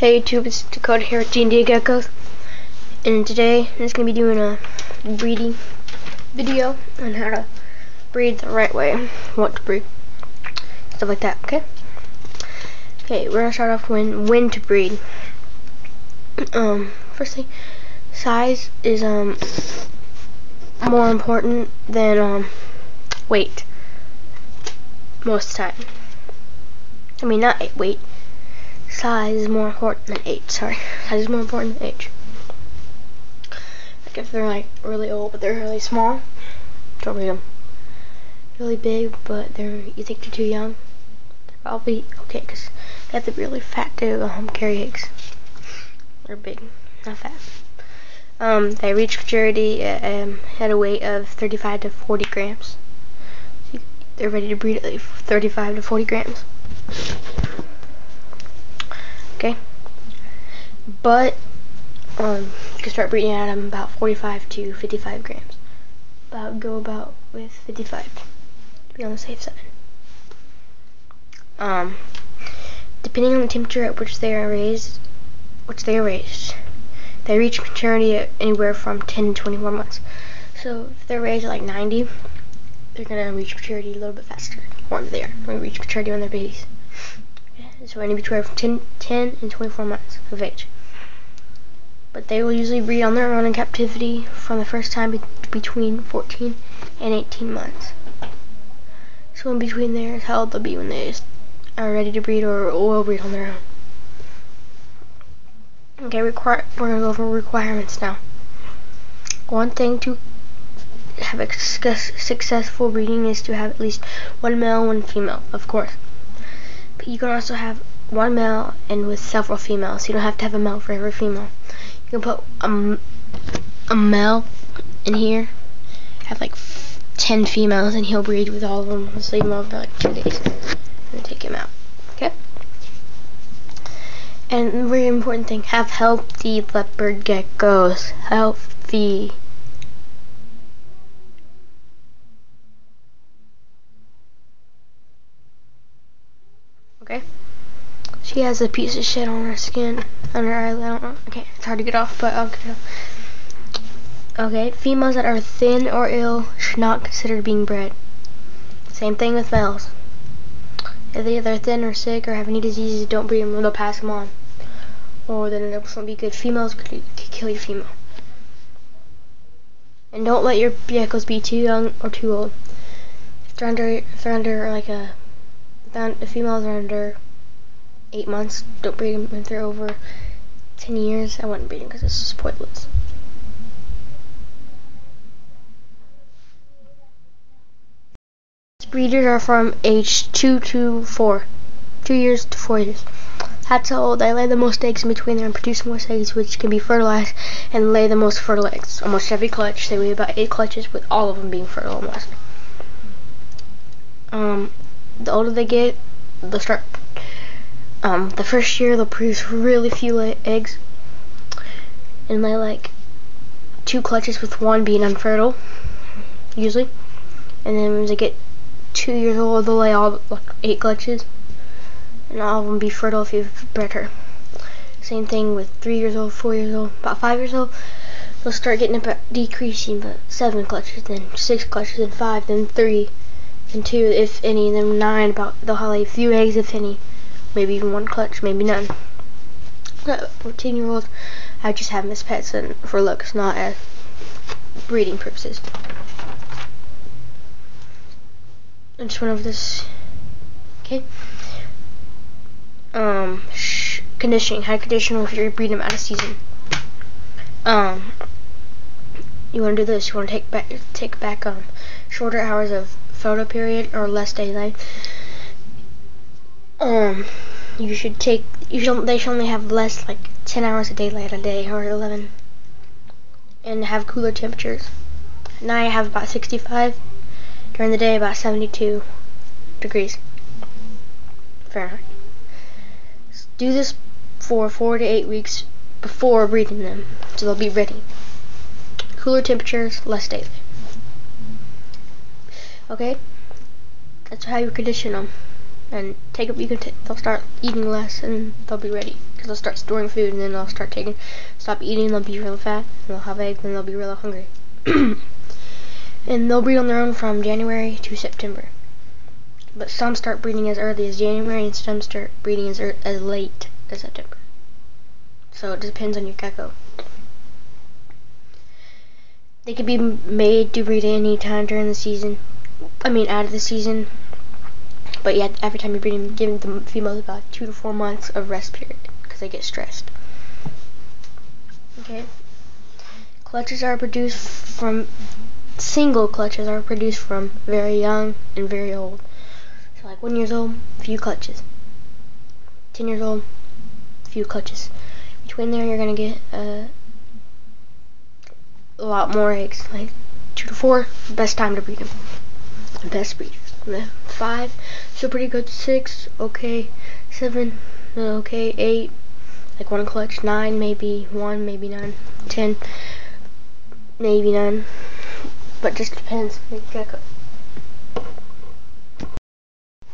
Hey YouTube, it's Dakota here with DandDGeckos, and today I'm just going to be doing a breeding video on how to breed the right way, what to breed, stuff like that, okay? Okay, we're going to start off when to breed. First thing, size is more important than weight, most of the time. I mean, not weight. Size is more important than age. Sorry, size is more important than age. Like if they're like really old but they're really small, don't breed them. Really big but you think they're too young, they're probably okay because they have to be really fat to carry eggs. They're big, not fat. They reach maturity at a weight of 35 to 40 grams. So they're ready to breed at like 35 to 40 grams. Okay, but you can start breeding at them about 45 to 55 grams. Go about with 55 to be on the safe side. Depending on the temperature at which they are raised, they reach maturity at anywhere from 10 to 24 months. So if they're raised at like 90, they're gonna reach maturity a little bit faster. Or they are going to reach maturity when they're babies. So in between 10 and 24 months of age. But they will usually breed on their own in captivity from the first time between 14 and 18 months. So in between there is how old they'll be when they are ready to breed or will breed on their own. Okay, we're going to go over requirements now. One thing to have a successful breeding is to have at least one male, one female, of course. But you can also have one male and with several females. You don't have to have a male for every female. You can put a male in here, have like 10 females, and he'll breed with all of them. Just leave him over for like 2 days and take him out. Okay? And a very important thing, have healthy leopard geckos. Healthy. Okay? She has a piece of shit on her skin, on her eyelid. I don't know. Okay, it's hard to get off, but I'll get it off. Okay, females that are thin or ill should not consider being bred. Same thing with males. If they're thin or sick or have any diseases, don't breed them, or they'll pass them on. Or then it won't be good. Females could kill your female. And don't let your geckos be too young or too old. If females are under 8 months, don't breed them. If they're over 10 years, I wouldn't breed them because it's just pointless. Breeders are from age 2 to 4. 2 years to 4 years. That's how old they lay the most eggs in between there and produce most eggs, which can be fertilized and lay the most fertile eggs. Almost every clutch, they weigh about 8 clutches, with all of them being fertile almost. The older they get, they'll start. The first year they'll produce really few eggs and lay like 2 clutches, with 1 being unfertile, usually. And then when they get 2 years old, they'll lay all like 8 clutches, and all of them be fertile if you've bred her. Same thing with 3 years old, 4 years old, about 5 years old. They'll start getting about decreasing, but 7 clutches, then 6 clutches, then 5, then 3. And 2, if any, and then 9, they'll have a few eggs, if any, maybe even 1 clutch, maybe none. 14-year-olds, I just have them as pets and for looks, not as breeding purposes. I just went over this. Okay. Conditioning. How to condition if you're breeding them out of season. You want to do this. You want to take back shorter hours of photo period or less daylight. They should only have less, like 10 hours of daylight a day, or 11, and have cooler temperatures. At night I have about 65, during the day about 72 degrees Fahrenheit. Do this for 4 to 8 weeks before breeding them, so they'll be ready. Cooler temperatures, less daylight. Okay, that's how you condition them. and they'll start eating less, and they'll be ready because they'll start storing food, and then they'll stop eating. They'll be really fat, and they'll have eggs, and they'll be really hungry. And they'll breed on their own from January to September. But some start breeding as early as January, and some start breeding as late as September. So it depends on your gecko. They can be made to breed at any time during the season. Out of the season. But yeah, every time you breed them, give the females about 2 to 4 months of rest period because they get stressed. Okay. Single clutches are produced from very young and very old. So like 1 year old, few clutches. 10 years old, few clutches. Between there, you're gonna get a lot more eggs, like 2 to 4. Best time to breed them. Best breeders. 5, so pretty good. 6, okay. 7, okay. 8, like 1 clutch. 9, maybe 1, maybe none. 10, maybe none. But just depends on the gecko.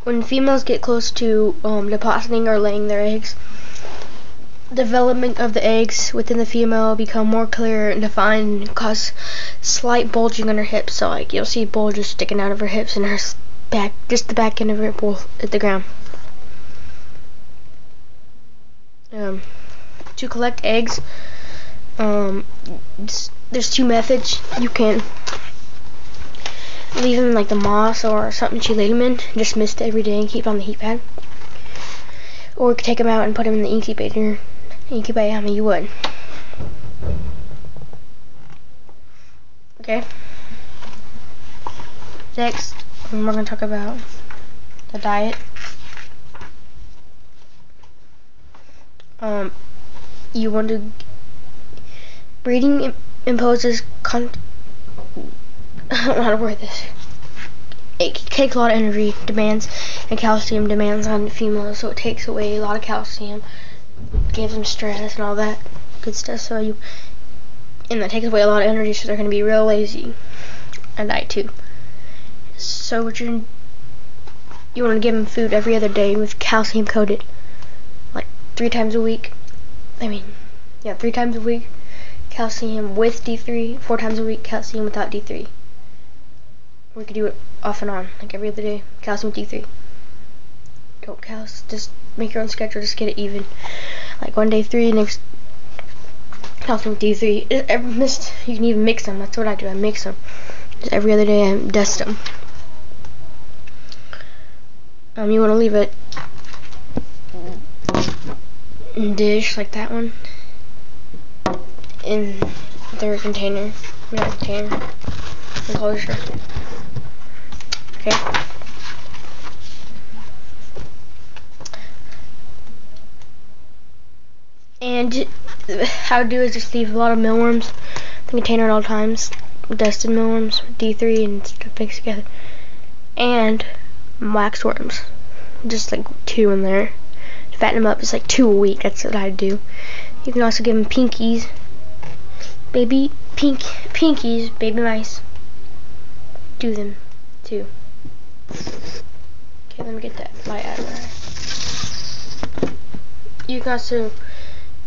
When females get close to depositing or laying their eggs, development of the eggs within the female become more clear and defined and cause slight bulging on her hips. So like you'll see bulges sticking out of her hips and her back, just the back end of her will hit the ground. To collect eggs, there's 2 methods. You can leave them in like the moss or something that you lay them in, just mist it every day and keep on the heat pad. Or you could take them out and put them in the incubator. Incubate how many you would. Okay. Next, we're going to talk about the diet. You want to breeding imposes I don't know how to word this. It takes a lot of energy demands and calcium demands on the females, so it takes away a lot of calcium, gives them stress and all that good stuff. And that takes away a lot of energy, so they're going to be real lazy at night too. So what you want to give them food every other day with calcium coated, like 3 times a week. 3 times a week. Calcium with D3, 4 times a week, calcium without D3. We could do it off and on, like every other day, calcium with D3. Just make your own schedule, just get it even. Like one day 3, next calcium with D3. You can even mix them, that's what I do, I mix them. Just every other day I dust them. You want to leave it in a dish, like that one, in their container, enclosure. Okay. And how to do is just leave a lot of mealworms in the container at all times, dusted mealworms with D3 and stuff mixed together, and waxworms, just like 2 in there. To fatten them up, it's like 2 a week. That's what I do. You can also give them pinkies, baby mice. Do them too. Okay, let me get that light out of there. You can also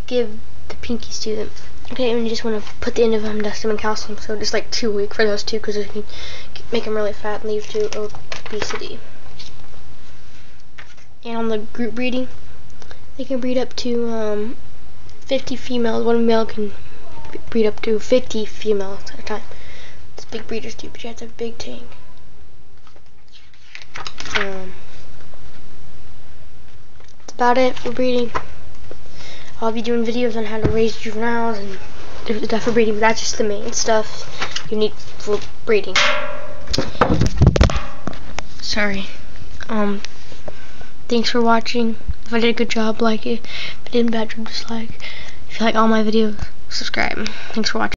give the pinkies to them. Okay, and you just want to put the end of them, dust them in calcium. So just like 2 a week for those 2, because you can make them really fat and lead to obesity. And on the group breeding, they can breed up to 50 females. One male can breed up to 50 females at a time. It's big breeders do, but you have to have a big tank. That's about it for breeding. I'll be doing videos on how to raise juveniles and different stuff for breeding, but that's just the main stuff you need for breeding. Sorry. Thanks for watching. If I did a good job, like it. If I did a bad job, dislike. If you like all my videos, subscribe. Thanks for watching.